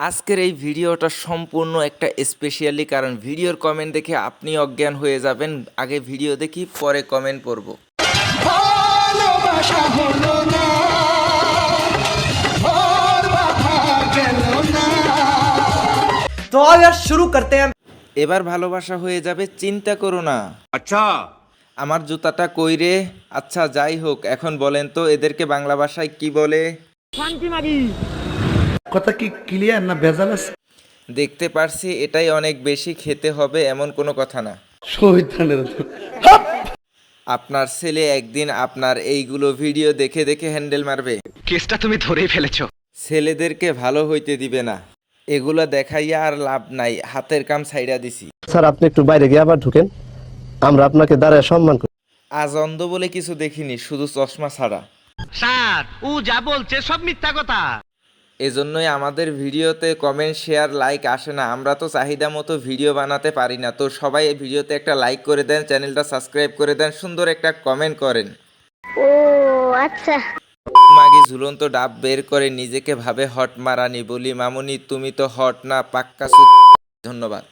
আজকের এই ভিডিওটা সম্পূর্ণ একটা স্পেশালি, কারণ ভিডিওর কমেন্ট দেখে আপনি অজ্ঞান হয়ে যাবেন। আগে ভিডিও দেখি, পরে কমেন্ট পড়ব। ভালোবাসা হলো না, और वफा गেল না। तो आओ यार शुरू करते हैं। এবার ভালোবাসা হয়ে যাবে, চিন্তা করো না। अच्छा আমার জুতাটা কই রে? আচ্ছা যাই হোক, এখন বলেন তো এদেরকে বাংলা ভাষায় কি বলে? কথা কি ক্লিয়ার না ভেজাল আছে? দেখতে পারছি এটাই অনেক বেশি, খেতে হবে এমন কোনো কথা না। শহীদানের আপনার ছেলে একদিন আপনার এইগুলো ভিডিও দেখে দেখে হ্যান্ডেল মারবে। কেসটা তুমি ধরেই ফেলেছো। ছেলেদেরকে ভালো হইতে দিবে না, এগুলা দেখাইয়া আর লাভ নাই, হাতের কাম ছাইড়া দিছি। স্যার আপনি একটু বাইরে গিয়ে আবার ঢুকেন, আমরা আপনাকে দাঁড়ায় সম্মান করি। আজ অন্ধ বলে কিছু দেখিনি, শুধু চশমা ছাড়া। স্যার ও যা বলছে সব মিথ্যা কথা। এজন্যই আমাদের ভিডিওতে কমেন্ট শেয়ার লাইক আসে না। আমরা তো চাহিদা মতো ভিডিও বানাতে পারি না। তো সবাই এই ভিডিওতে একটা লাইক করে দেন, চ্যানেলটা সাবস্ক্রাইব করে দেন, সুন্দর একটা কমেন্ট করেন। ও আচ্ছা। মাগি ঝুলন্ত ডাব বের করে নিজেকে ভাবে হট মারানি, বলি মামুনি তুমি তো হট না, পাক্কা ধন্যবাদ।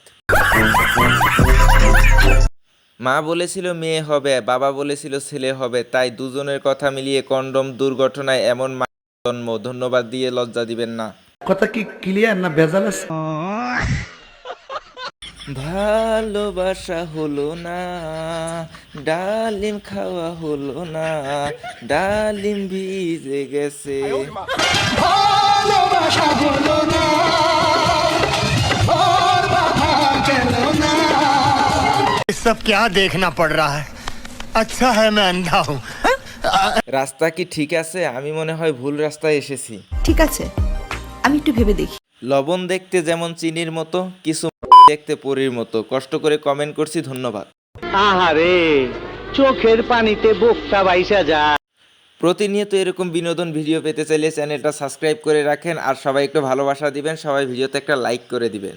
মা বলেছিল মেয়ে হবে, বাবা বলেছিল ছেলে হবে, তাই দুজনের কথা মিলিয়ে কন্ডম দুর্ঘটনায় এমন মা জন্ম। ধন্যবাদ দিয়ে লজ্জা দিবেন না। কথা কি ক্লিয়ার না ভেজাল আছে? ভালোবাসা হলো না, ডালিম খাওয়া হলো না, ডালিম ভিজে গেছে। ভালোবাসা হলো না, और वफा গেল না। सब क्या देखना पड़ रहा है। अच्छा है मैं अंधा हूँ। রাস্তা কি ঠিক আছে? আমি মনে হয় ভুল রাস্তায় এসেছি। ঠিক আছে, আমি একটু ভেবে দেখি। লবণ দেখতে যেমন চিনির মতো, কিছু দেখতে পরীর মতো। কষ্ট করে কমেন্ট করছি, ধন্যবাদ। আহারে চোখের পানিতে বোকটা বাইসা যায়। প্রতিনিয়ত এরকম বিনোদন ভিডিও পেতে চাইলে চ্যানেলটা সাবস্ক্রাইব করে রাখেন, আর সবাই একটু ভালোবাসা দিবেন, সবাই ভিডিওতে একটা লাইক করে দিবেন।